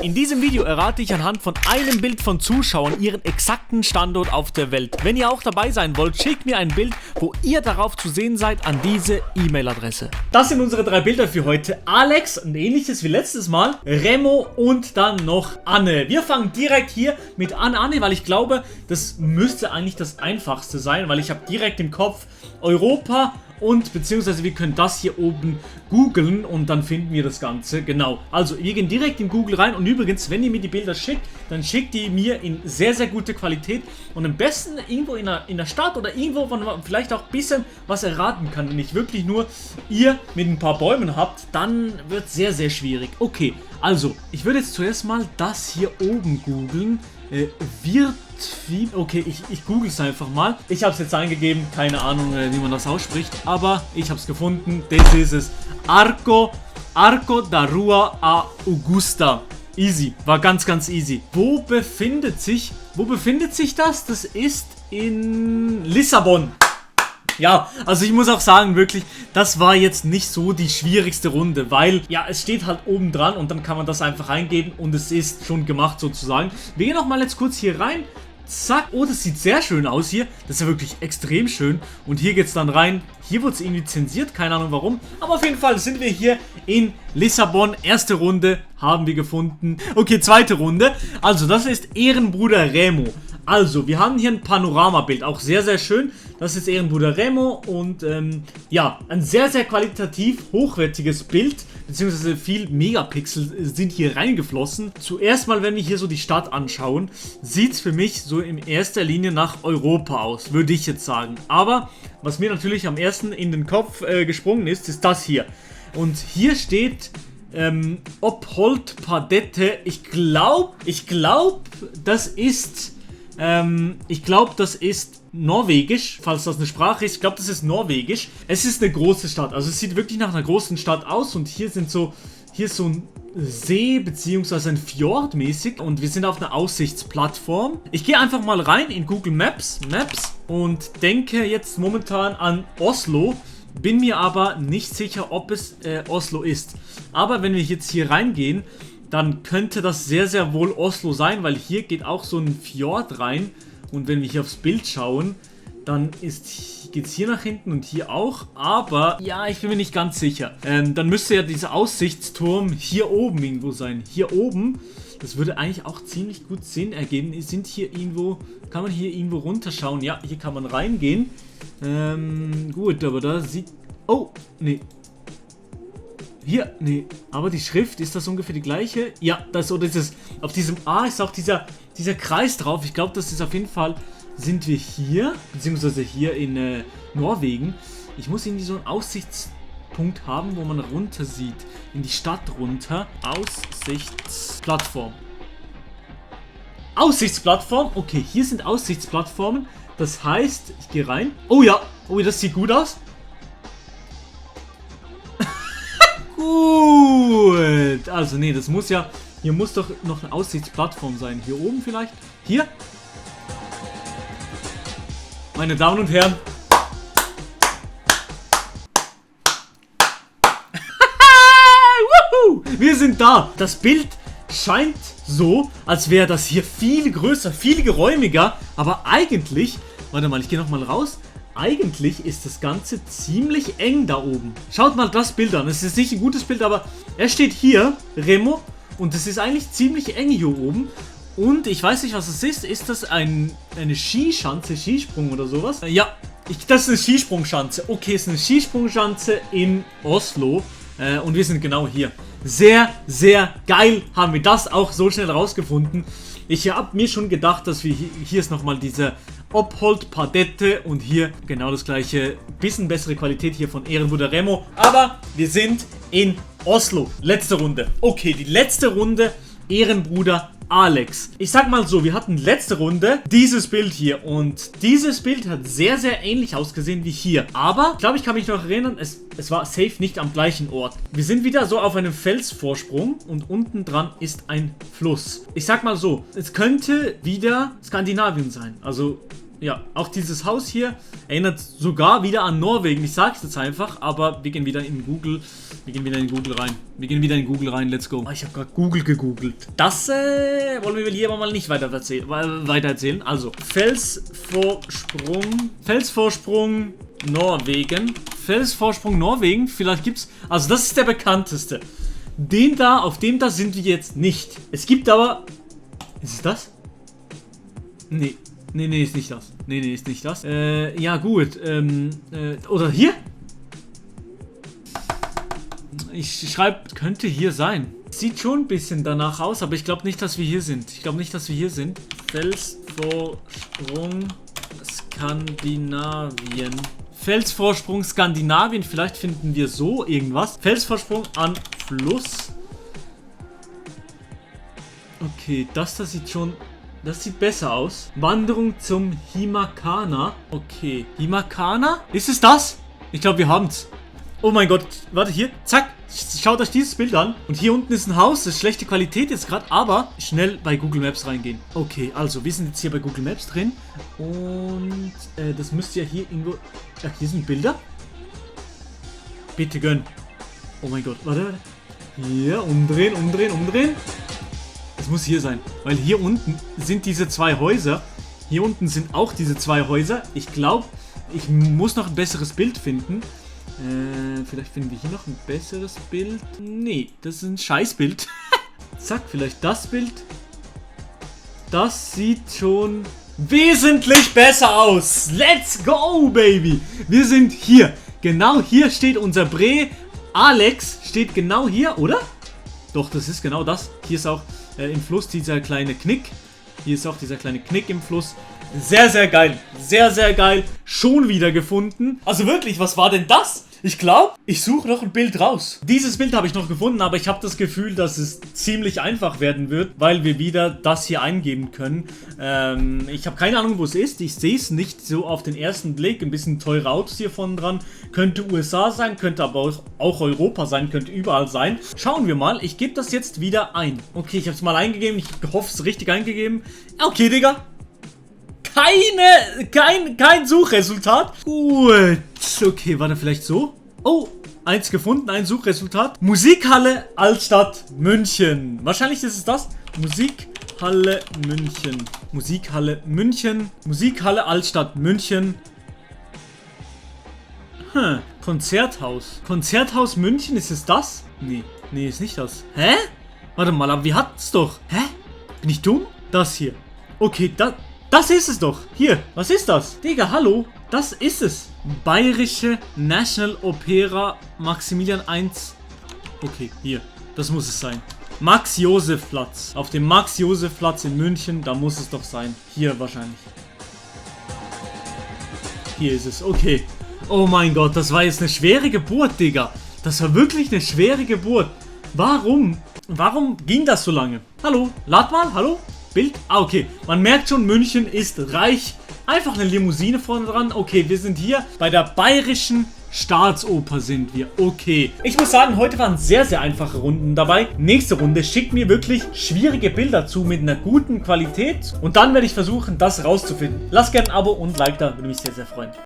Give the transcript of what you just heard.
In diesem Video errate ich anhand von einem Bild von Zuschauern ihren exakten Standort auf der Welt. Wenn ihr auch dabei sein wollt, schickt mir ein Bild, wo ihr darauf zu sehen seid, an diese E-Mail-Adresse. Das sind unsere 3 Bilder für heute. Alex, ein ähnliches wie letztes Mal, Remo und dann noch Anne. Wir fangen direkt hier mit Anne an, weil ich glaube, das müsste eigentlich das Einfachste sein, weil ich habe direkt im Kopf Europa und beziehungsweise wir können das hier oben googeln und dann finden wir das Ganze. Genau, also wir gehen direkt in Google rein und übrigens, wenn ihr mir die Bilder schickt, dann schickt ihr mir in sehr, sehr gute Qualität und am besten irgendwo in der Stadt oder irgendwo, wo man vielleicht auch ein bisschen was erraten kann. Wenn ich wirklich nur ihr mit ein paar Bäumen habt, dann wird es sehr, sehr schwierig. Okay, also, ich würde jetzt zuerst mal das hier oben googeln. Okay, ich google es einfach mal. Ich habe es jetzt eingegeben, keine Ahnung, wie man das ausspricht, aber ich habe es gefunden. Das ist es. Arco da Rua a Augusta. Easy, war ganz, ganz easy. Wo befindet sich das? Das ist in Lissabon. Ja, also ich muss auch sagen, wirklich, das war jetzt nicht so die schwierigste Runde, weil, ja, es steht halt oben dran und dann kann man das einfach eingeben und es ist schon gemacht sozusagen. Wir gehen nochmal jetzt kurz hier rein. Zack, oh, das sieht sehr schön aus hier. Das ist ja wirklich extrem schön. Und hier geht's dann rein. Hier wurde es irgendwie zensiert, keine Ahnung warum. Aber auf jeden Fall sind wir hier in Lissabon. Erste Runde haben wir gefunden. Okay, zweite Runde. Also, das ist Ehrenbruder Remo. Also, wir haben hier ein Panoramabild, auch sehr, sehr schön. Das ist Ehrenbruder Remo und ja, ein sehr, sehr qualitativ hochwertiges Bild, beziehungsweise viel Megapixel sind hier reingeflossen. Zuerst mal, wenn wir hier so die Stadt anschauen, sieht es für mich so in erster Linie nach Europa aus, würde ich jetzt sagen. Aber was mir natürlich am ersten in den Kopf gesprungen ist das hier. Und hier steht Ophold Padette. Ich glaube, das ist Norwegisch, falls das eine Sprache ist. Ich glaube, das ist Norwegisch. Es ist eine große Stadt. Also es sieht wirklich nach einer großen Stadt aus. Und hier ist so ein See bzw. ein Fjord mäßig. Und wir sind auf einer Aussichtsplattform. Ich gehe einfach mal rein in Google Maps und denke jetzt momentan an Oslo. Bin mir aber nicht sicher, ob es Oslo ist. Aber wenn wir jetzt hier reingehen, dann könnte das sehr, sehr wohl Oslo sein, weil hier geht auch so ein Fjord rein. Und wenn wir hier aufs Bild schauen, dann geht es hier nach hinten und hier auch. Aber ja, ich bin mir nicht ganz sicher. Dann müsste ja dieser Aussichtsturm hier oben irgendwo sein. Hier oben, das würde eigentlich auch ziemlich gut Sinn ergeben. Kann man hier irgendwo runterschauen? Ja, hier kann man reingehen. Gut, aber da sieht... Oh, nee. Hier, nee, aber die Schrift, ist das ungefähr die gleiche? Ja, auf diesem A ist auch dieser Kreis drauf. Ich glaube, das ist auf jeden Fall, sind wir hier, beziehungsweise hier in Norwegen. Ich muss irgendwie so einen Aussichtspunkt haben, wo man runter sieht. In die Stadt runter. Aussichtsplattform. Aussichtsplattform, okay, hier sind Aussichtsplattformen. Das heißt, ich gehe rein. Oh ja, oh, das sieht gut aus. Gut, also nee, das muss ja, hier muss doch noch eine Aussichtsplattform sein. Hier oben vielleicht? Hier? Meine Damen und Herren. Wir sind da. Das Bild scheint so, als wäre das hier viel größer, viel geräumiger. Aber eigentlich, warte mal, ich gehe nochmal raus. Eigentlich ist das Ganze ziemlich eng da oben. Schaut mal das Bild an. Es ist nicht ein gutes Bild, aber er steht hier, Remo. Und es ist eigentlich ziemlich eng hier oben. Und ich weiß nicht, was es ist. Ist das eine Skischanze, Skisprung oder sowas? Ja, das ist eine Skisprungschanze. Okay, es ist eine Skisprungschanze in Oslo. Und wir sind genau hier. Sehr, sehr geil haben wir das auch so schnell rausgefunden. Ich habe mir schon gedacht, dass wir hier ist nochmal diese Ophold Padette und hier genau das gleiche, bisschen bessere Qualität hier von Ehrenbruder Remo. Aber wir sind in Oslo. Letzte Runde. Okay, die letzte Runde Ehrenbruder Alex. Ich sag mal so, wir hatten letzte Runde dieses Bild hier und dieses Bild hat sehr, sehr ähnlich ausgesehen wie hier. Aber ich glaube, ich kann mich noch erinnern, es war safe nicht am gleichen Ort. Wir sind wieder so auf einem Felsvorsprung und unten dran ist ein Fluss. Ich sag mal so, es könnte wieder Skandinavien sein. Also Ja, auch dieses Haus hier erinnert sogar wieder an Norwegen. Ich sag's jetzt einfach, aber wir gehen wieder in Google. Wir gehen wieder in Google rein. Wir gehen wieder in Google rein. Let's go. Oh, ich habe gerade Google gegoogelt. Das wollen wir hier aber mal nicht weiter erzählen. Also, Felsvorsprung Norwegen. Felsvorsprung Norwegen. Vielleicht gibt's... Also, das ist der bekannteste. Auf dem da sind wir jetzt nicht. Es gibt aber... Ist es das? Nee. Nee, ist nicht das. Nee, ist nicht das. Ja gut. Oder hier? Ich schreibe, könnte hier sein. Sieht schon ein bisschen danach aus, aber ich glaube nicht, dass wir hier sind. Felsvorsprung Skandinavien. Felsvorsprung Skandinavien. Vielleicht finden wir so irgendwas. Felsvorsprung an Fluss. Okay, das sieht schon... Das sieht besser aus. Wanderung zum Himakana. Okay. Himakana? Ist es das? Ich glaube, wir haben es. Oh mein Gott. Warte, hier. Zack. Schaut euch dieses Bild an. Und hier unten ist ein Haus. Das ist schlechte Qualität jetzt gerade. Aber schnell bei Google Maps reingehen. Okay, also wir sind jetzt hier bei Google Maps drin. Und das müsste ja hier irgendwo... Ach, hier sind Bilder. Bitte gönn. Oh mein Gott. Warte. Hier. Umdrehen. Es muss hier sein, weil hier unten sind diese zwei Häuser. Hier unten sind auch diese zwei Häuser. Ich glaube, ich muss noch ein besseres Bild finden. Vielleicht finden wir hier noch ein besseres Bild. Nee, das ist ein Scheißbild. Zack, vielleicht das Bild. Das sieht schon wesentlich besser aus. Let's go, baby. Wir sind hier. Genau hier steht unser Bre. Alex steht genau hier, oder? Doch, das ist genau das. Hier ist auch im Fluss dieser kleine Knick. Hier ist auch dieser kleine Knick im Fluss. Sehr, sehr geil. Sehr, sehr geil. Schon wieder gefunden. Also wirklich, was war denn das? Ich glaube, ich suche noch ein Bild raus. Dieses Bild habe ich noch gefunden, aber ich habe das Gefühl, dass es ziemlich einfach werden wird, weil wir wieder das hier eingeben können. Ich habe keine Ahnung, wo es ist. Ich sehe es nicht so auf den ersten Blick. Ein bisschen teure Autos hier vorne dran. Könnte USA sein, könnte aber auch Europa sein, könnte überall sein. Schauen wir mal. Ich gebe das jetzt wieder ein. Okay, ich habe es mal eingegeben. Ich hoffe, es ist richtig eingegeben. Okay, Digga. Kein Suchresultat. Gut. Okay, warte, vielleicht so? Oh, eins gefunden, ein Suchresultat. Musikhalle Altstadt München. Wahrscheinlich ist es das. Musikhalle München. Musikhalle München. Musikhalle Altstadt München. Konzerthaus. Konzerthaus München, ist es das? Nee, ist nicht das. Hä? Warte mal, aber wir hatten es doch. Hä? Bin ich dumm? Das hier. Okay, das ist es doch. Hier, was ist das? Digga, hallo. Das ist es. Bayerische National Opera Maximilian I. Okay, hier. Das muss es sein. Max-Josef-Platz. Auf dem Max-Josef-Platz in München, da muss es doch sein. Hier wahrscheinlich. Hier ist es. Okay. Oh mein Gott, das war jetzt eine schwere Geburt, Digga. Das war wirklich eine schwere Geburt. Warum? Warum ging das so lange? Hallo? Lad mal, hallo? Bild? Ah, okay. Man merkt schon, München ist reich. Einfach eine Limousine vorne dran. Okay, wir sind hier bei der Bayerischen Staatsoper sind wir. Okay. Ich muss sagen, heute waren sehr, sehr einfache Runden dabei. Nächste Runde schickt mir wirklich schwierige Bilder zu mit einer guten Qualität. Und dann werde ich versuchen, das rauszufinden. Lasst gerne ein Abo und ein Like da. Würde mich sehr, sehr freuen.